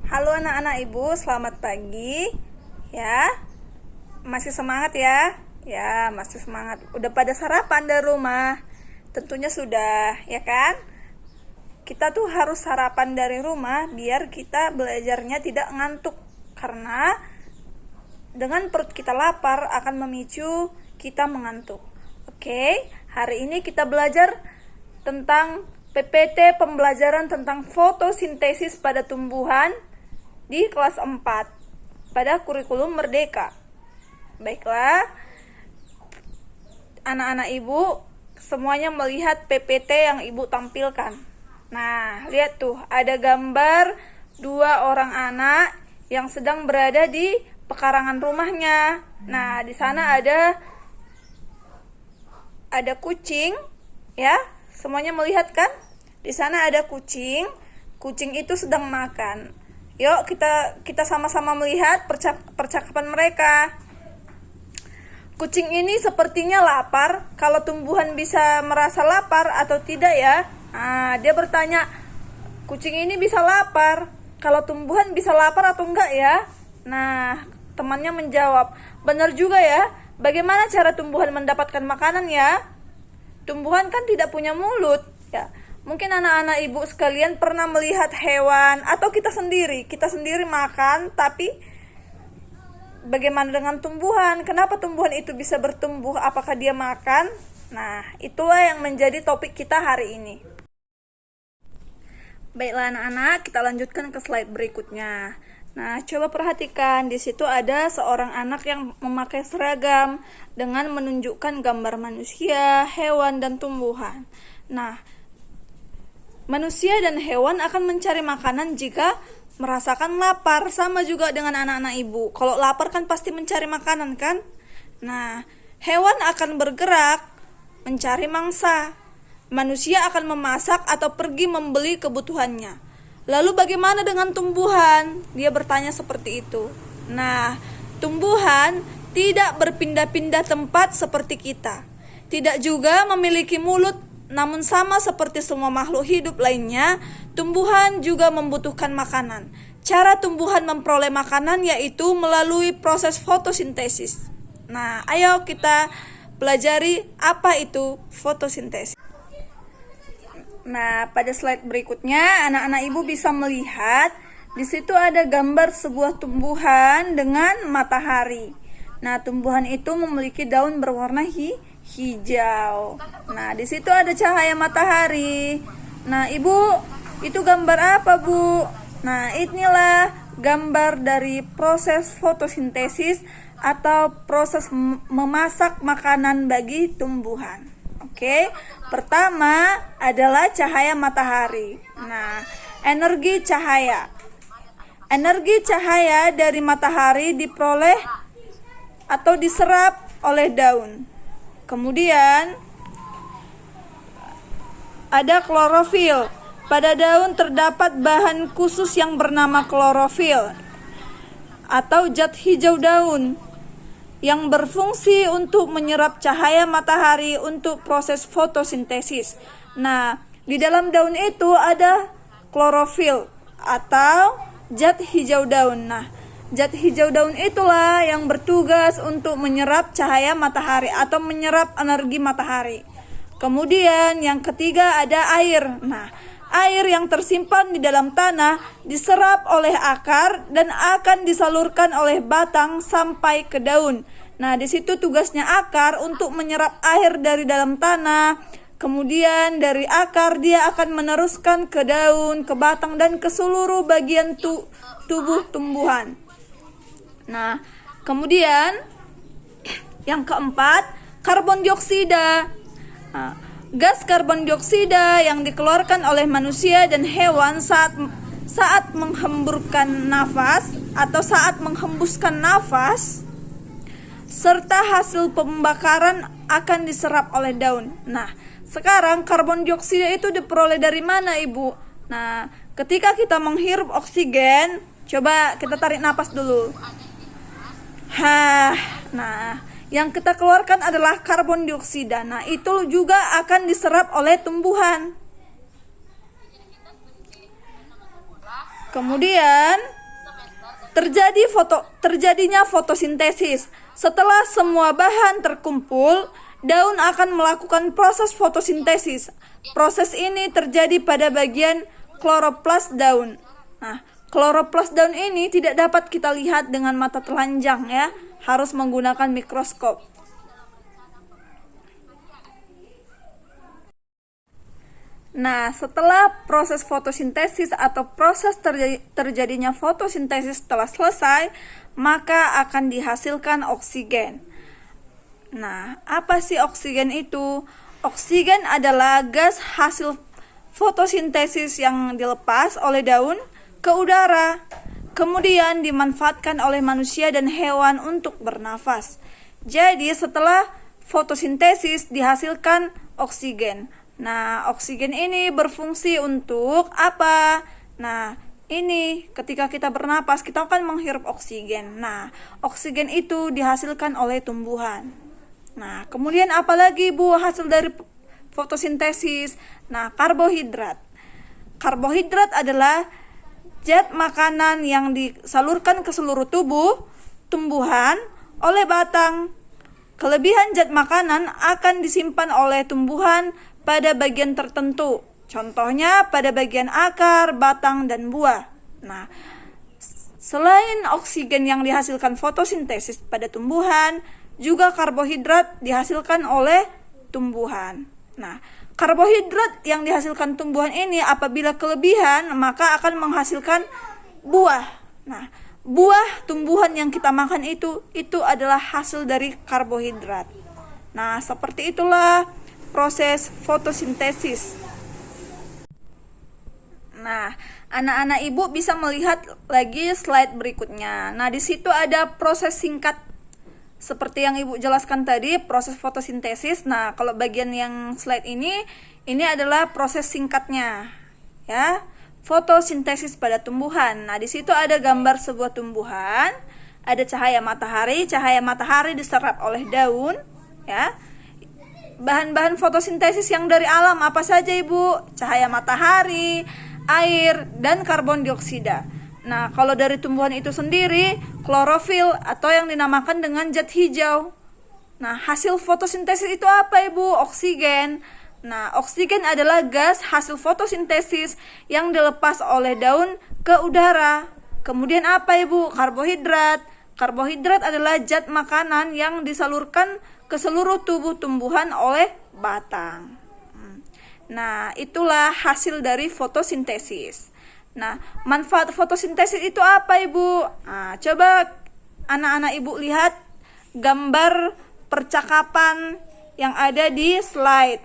Halo anak-anak ibu, selamat pagi. Ya, masih semangat ya? Ya, masih semangat. Udah pada sarapan dari rumah? Tentunya sudah, ya kan? Kita tuh harus sarapan dari rumah biar kita belajarnya tidak ngantuk. Karena dengan perut kita lapar akan memicu kita mengantuk. Oke, hari ini kita belajar tentang PPT pembelajaran tentang fotosintesis pada tumbuhan di kelas 4 pada kurikulum Merdeka. Baiklah, anak-anak ibu semuanya melihat PPT yang ibu tampilkan. Nah, lihat tuh, ada gambar 2 orang anak yang sedang berada di pekarangan rumahnya. Nah, di sana ada kucing, ya. Semuanya melihat kan? Di sana ada kucing. Kucing itu sedang makan. Yuk kita sama-sama melihat percakapan mereka. Kucing ini sepertinya lapar. Kalau tumbuhan bisa merasa lapar atau tidak ya? Nah, dia bertanya, kucing ini bisa lapar. Kalau tumbuhan bisa lapar atau enggak ya? Nah, temannya menjawab, benar juga ya. Bagaimana cara tumbuhan mendapatkan makanan ya? Tumbuhan kan tidak punya mulut ya. Mungkin anak-anak ibu sekalian pernah melihat hewan atau kita sendiri makan, tapi bagaimana dengan tumbuhan? Kenapa tumbuhan itu bisa bertumbuh? Apakah dia makan? Nah, itulah yang menjadi topik kita hari ini. Baiklah anak-anak, kita lanjutkan ke slide berikutnya. Nah, coba perhatikan, di situ ada seorang anak yang memakai seragam dengan menunjukkan gambar manusia, hewan, dan tumbuhan. Nah, manusia dan hewan akan mencari makanan jika merasakan lapar, sama juga dengan anak-anak ibu. Kalau lapar kan pasti mencari makanan kan? Nah, hewan akan bergerak mencari mangsa. Manusia akan memasak atau pergi membeli kebutuhannya. Lalu bagaimana dengan tumbuhan? Dia bertanya seperti itu. Nah, tumbuhan tidak berpindah-pindah tempat seperti kita. Tidak juga memiliki mulut, namun sama seperti semua makhluk hidup lainnya, tumbuhan juga membutuhkan makanan. Cara tumbuhan memperoleh makanan yaitu melalui proses fotosintesis. Nah, ayo kita pelajari apa itu fotosintesis. Nah, pada slide berikutnya anak-anak ibu bisa melihat di situ ada gambar sebuah tumbuhan dengan matahari. Nah, tumbuhan itu memiliki daun berwarna hijau. Nah, di situ ada cahaya matahari. Nah, ibu, itu gambar apa, Bu? Nah, inilah gambar dari proses fotosintesis atau proses memasak makanan bagi tumbuhan. Oke, pertama adalah cahaya matahari. Nah, energi cahaya. Energi cahaya dari matahari diperoleh atau diserap oleh daun. Kemudian ada klorofil. Pada daun terdapat bahan khusus yang bernama klorofil atau zat hijau daun yang berfungsi untuk menyerap cahaya matahari untuk proses fotosintesis. Nah, di dalam daun itu ada klorofil atau zat hijau daun. Nah, zat hijau daun itulah yang bertugas untuk menyerap cahaya matahari atau menyerap energi matahari. Kemudian yang ketiga ada air. Nah, air yang tersimpan di dalam tanah diserap oleh akar dan akan disalurkan oleh batang sampai ke daun. Nah, di situ tugasnya akar untuk menyerap air dari dalam tanah. Kemudian dari akar dia akan meneruskan ke daun, ke batang, dan ke seluruh bagian tubuh tumbuhan. Nah, kemudian yang keempat, karbon dioksida. Nah, gas karbon dioksida yang dikeluarkan oleh manusia dan hewan saat menghembuskan nafas atau saat menghembuskan nafas serta hasil pembakaran akan diserap oleh daun. Nah, sekarang karbon dioksida itu diperoleh dari mana, Ibu? Nah, ketika kita menghirup oksigen, coba kita tarik nafas dulu. Nah, yang kita keluarkan adalah karbon dioksida. Nah, itu juga akan diserap oleh tumbuhan. Kemudian Terjadinya fotosintesis. Setelah semua bahan terkumpul, daun akan melakukan proses fotosintesis. Proses ini terjadi pada bagian kloroplas daun. Nah, kloroplas daun ini tidak dapat kita lihat dengan mata telanjang ya, harus menggunakan mikroskop. Nah, setelah proses fotosintesis atau proses terjadinya fotosintesis telah selesai, maka akan dihasilkan oksigen. Nah, apa sih oksigen itu? Oksigen adalah gas hasil fotosintesis yang dilepas oleh daun ke udara, kemudian dimanfaatkan oleh manusia dan hewan untuk bernafas. Jadi, setelah fotosintesis dihasilkan oksigen. Nah, oksigen ini berfungsi untuk apa? Nah, ini ketika kita bernapas, kita akan menghirup oksigen. Nah, oksigen itu dihasilkan oleh tumbuhan. Nah, kemudian apa lagi Bu hasil dari fotosintesis? Nah, karbohidrat. Karbohidrat adalah zat makanan yang disalurkan ke seluruh tubuh tumbuhan oleh batang. Kelebihan zat makanan akan disimpan oleh tumbuhan pada bagian tertentu, contohnya pada bagian akar, batang, dan buah. Nah, selain oksigen yang dihasilkan fotosintesis pada tumbuhan, juga karbohidrat dihasilkan oleh tumbuhan. Nah, karbohidrat yang dihasilkan tumbuhan ini apabila kelebihan, maka akan menghasilkan buah. Nah, buah tumbuhan yang kita makan itu adalah hasil dari karbohidrat. Nah, seperti itulah proses fotosintesis. Nah, anak-anak ibu bisa melihat lagi slide berikutnya. Nah, di situ ada proses singkat seperti yang ibu jelaskan tadi, proses fotosintesis. Nah, kalau bagian yang slide ini adalah proses singkatnya, ya. Fotosintesis pada tumbuhan. Nah, di situ ada gambar sebuah tumbuhan, ada cahaya matahari. Cahaya matahari diserap oleh daun, ya. Bahan-bahan fotosintesis yang dari alam apa saja Ibu? Cahaya matahari, air, dan karbon dioksida. Nah, kalau dari tumbuhan itu sendiri, klorofil atau yang dinamakan dengan zat hijau. Nah, hasil fotosintesis itu apa Ibu? Oksigen. Nah, oksigen adalah gas hasil fotosintesis yang dilepas oleh daun ke udara. Kemudian apa Ibu? Karbohidrat. Karbohidrat adalah zat makanan yang disalurkan ke seluruh tubuh tumbuhan oleh batang. Nah, itulah hasil dari fotosintesis. Nah, manfaat fotosintesis itu apa Ibu? Nah, coba anak-anak Ibu lihat gambar percakapan yang ada di slide.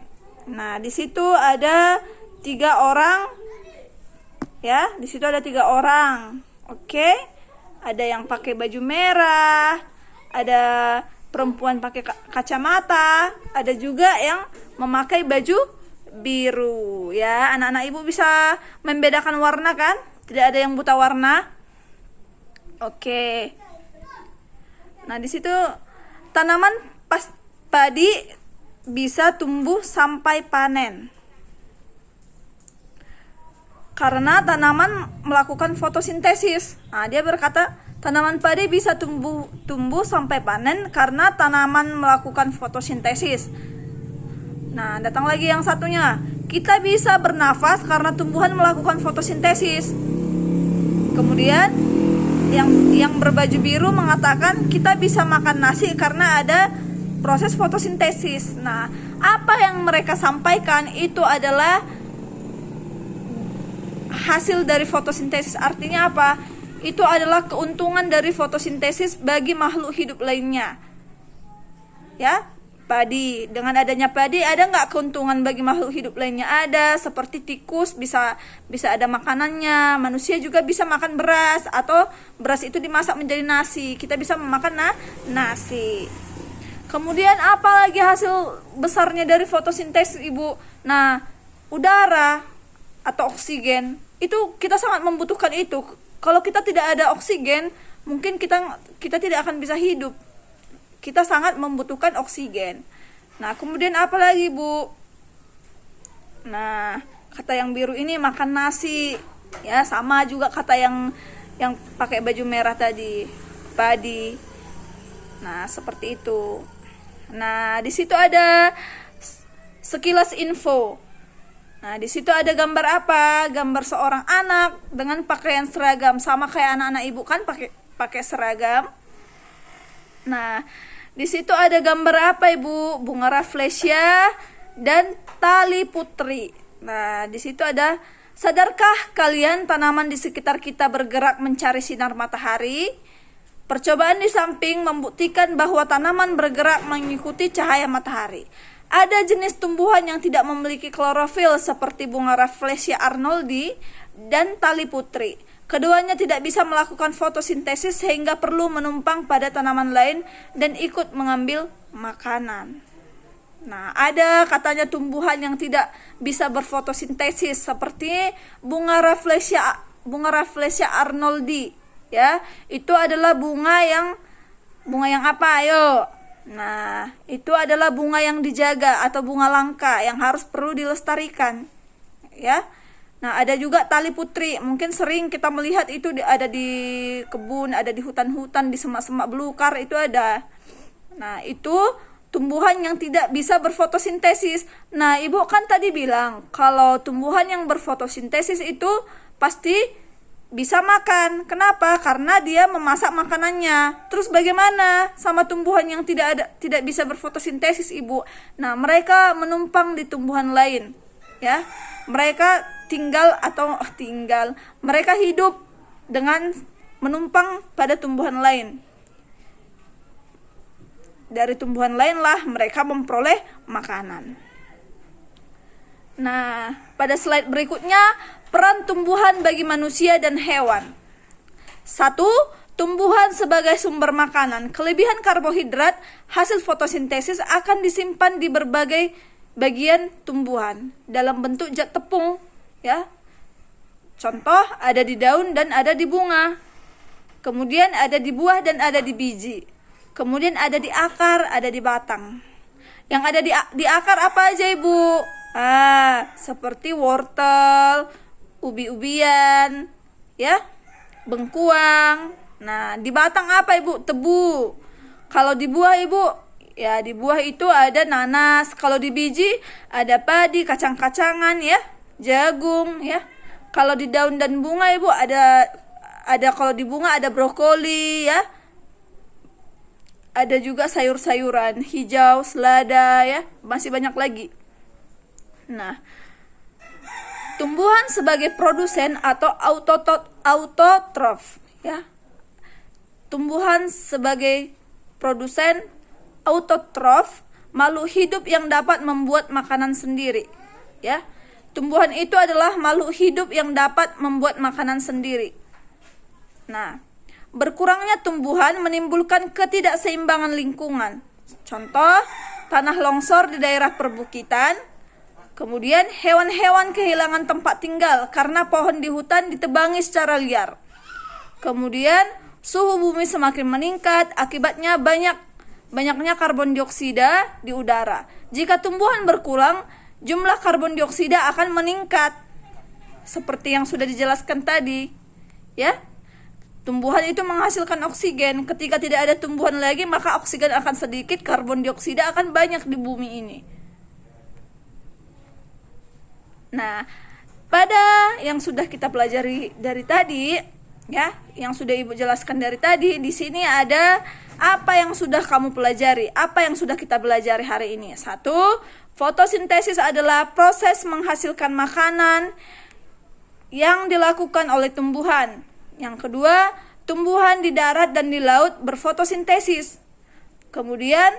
Nah, di situ ada 3 orang. Ya, di situ ada 3 orang. Oke. Ada yang pakai baju merah, ada perempuan pakai kacamata, ada juga yang memakai baju biru. Ya, anak-anak Ibu bisa membedakan warna kan? Tidak ada yang buta warna. Oke. Nah, di situ tanaman padi bisa tumbuh sampai panen. Karena tanaman melakukan fotosintesis. Nah, dia berkata tanaman padi bisa tumbuh sampai panen karena tanaman melakukan fotosintesis. Nah, datang lagi yang satunya. Kita bisa bernafas karena tumbuhan melakukan fotosintesis. Kemudian yang berbaju biru mengatakan kita bisa makan nasi karena ada proses fotosintesis. Nah, apa yang mereka sampaikan itu adalah hasil dari fotosintesis. Artinya apa? Itu adalah keuntungan dari fotosintesis bagi makhluk hidup lainnya. Ya, padi. Dengan adanya padi, ada nggak keuntungan bagi makhluk hidup lainnya? Ada, seperti tikus bisa ada makanannya. Manusia juga bisa makan beras, atau beras itu dimasak menjadi nasi. Kita bisa memakan nasi. Kemudian apa lagi hasil besarnya dari fotosintesis Ibu? Nah, udara atau oksigen itu kita sangat membutuhkan itu. Kalau kita tidak ada oksigen, mungkin kita tidak akan bisa hidup. Kita sangat membutuhkan oksigen. Nah, kemudian apa lagi Bu? Nah, kata yang biru ini makan nasi. Ya, sama juga kata yang yang pakai baju merah tadi, padi. Nah, seperti itu. Nah, di situ ada sekilas info. Nah, di situ ada gambar apa? Gambar seorang anak dengan pakaian seragam, sama kayak anak-anak ibu kan pakai seragam. Nah, di situ ada gambar apa, Ibu? Bunga rafflesia dan tali putri. Nah, di situ ada, sadarkah kalian tanaman di sekitar kita bergerak mencari sinar matahari? Percobaan di samping membuktikan bahwa tanaman bergerak mengikuti cahaya matahari. Ada jenis tumbuhan yang tidak memiliki klorofil seperti bunga rafflesia arnoldi dan tali putri. Keduanya tidak bisa melakukan fotosintesis sehingga perlu menumpang pada tanaman lain dan ikut mengambil makanan. Nah, ada katanya tumbuhan yang tidak bisa berfotosintesis seperti bunga rafflesia arnoldi, ya. Itu adalah bunga yang apa? Ayo. Nah, itu adalah bunga yang dijaga atau bunga langka yang perlu dilestarikan, ya. Nah, ada juga tali putri. Mungkin sering kita melihat itu ada di kebun, ada di hutan-hutan, di semak-semak belukar itu ada. Nah, itu tumbuhan yang tidak bisa berfotosintesis. Nah, Ibu kan tadi bilang kalau tumbuhan yang berfotosintesis itu pasti bisa makan. Kenapa? Karena dia memasak makanannya. Terus bagaimana sama tumbuhan yang tidak bisa berfotosintesis, Ibu? Nah, mereka menumpang di tumbuhan lain, ya. Mereka mereka hidup dengan menumpang pada tumbuhan lain. Dari tumbuhan lainlah mereka memperoleh makanan. Nah, pada slide berikutnya, peran tumbuhan bagi manusia dan hewan. 1. Tumbuhan sebagai sumber makanan. Kelebihan karbohidrat hasil fotosintesis akan disimpan di berbagai bagian tumbuhan dalam bentuk zat tepung, ya. Contoh, ada di daun dan ada di bunga. Kemudian ada di buah dan ada di biji. Kemudian ada di akar, ada di batang. Yang ada di akar apa aja, Ibu? Seperti wortel, ubi-ubian, ya, bengkuang. Nah, di batang apa, Ibu? Tebu. Kalau di buah, Ibu, ya di buah itu ada nanas. Kalau di biji ada padi, kacang-kacangan, ya, jagung, ya. Kalau di daun dan bunga, Ibu, ada kalau di bunga ada brokoli, ya. Ada juga sayur-sayuran hijau, selada, ya. Masih banyak lagi. Nah, tumbuhan sebagai produsen atau autotrof, ya. Tumbuhan sebagai produsen autotrof, makhluk hidup yang dapat membuat makanan sendiri, ya. Tumbuhan itu adalah makhluk hidup yang dapat membuat makanan sendiri. Nah, berkurangnya tumbuhan menimbulkan ketidakseimbangan lingkungan. Contoh, tanah longsor di daerah perbukitan. Kemudian hewan-hewan kehilangan tempat tinggal karena pohon di hutan ditebangi secara liar. Kemudian suhu bumi semakin meningkat, akibatnya banyaknya karbon dioksida di udara. Jika tumbuhan berkurang, jumlah karbon dioksida akan meningkat. Seperti yang sudah dijelaskan tadi, ya. Tumbuhan itu menghasilkan oksigen. Ketika tidak ada tumbuhan lagi, maka oksigen akan sedikit, karbon dioksida akan banyak di bumi ini. Nah, pada yang sudah kita pelajari dari tadi, ya, yang sudah Ibu jelaskan dari tadi, di sini ada apa yang sudah kamu pelajari, apa yang sudah kita pelajari hari ini. 1. Fotosintesis adalah proses menghasilkan makanan yang dilakukan oleh tumbuhan. Yang kedua, tumbuhan di darat dan di laut berfotosintesis. Kemudian,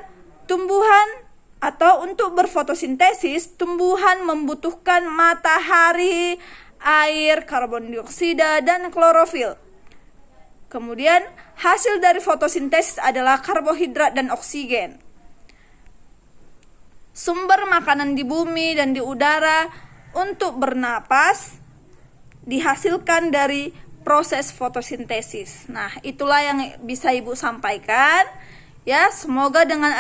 tumbuhan atau untuk berfotosintesis, tumbuhan membutuhkan matahari, air, karbon dioksida, dan klorofil. Kemudian, hasil dari fotosintesis adalah karbohidrat dan oksigen. Sumber makanan di bumi dan di udara untuk bernapas dihasilkan dari proses fotosintesis. Nah, itulah yang bisa Ibu sampaikan, ya. Semoga dengan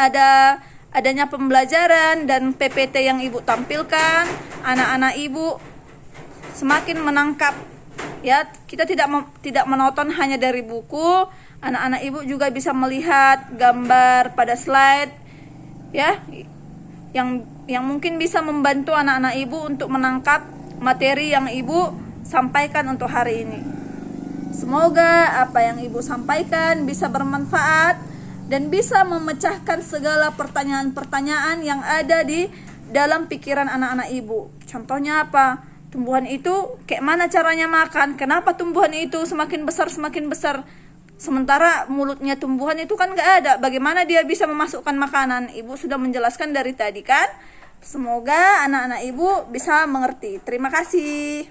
adanya pembelajaran dan PPT yang Ibu tampilkan, anak-anak Ibu semakin menangkap Ya, kita tidak menonton hanya dari buku. Anak-anak ibu juga bisa melihat gambar pada slide, ya, yang mungkin bisa membantu anak-anak ibu untuk menangkap materi yang ibu sampaikan untuk hari ini. Semoga apa yang ibu sampaikan bisa bermanfaat dan bisa memecahkan segala pertanyaan-pertanyaan yang ada di dalam pikiran anak-anak ibu. Contohnya apa? Tumbuhan itu kayak mana caranya makan? Kenapa tumbuhan itu semakin besar? Sementara mulutnya tumbuhan itu kan gak ada. Bagaimana dia bisa memasukkan makanan? Ibu sudah menjelaskan dari tadi kan? Semoga anak-anak ibu bisa mengerti. Terima kasih.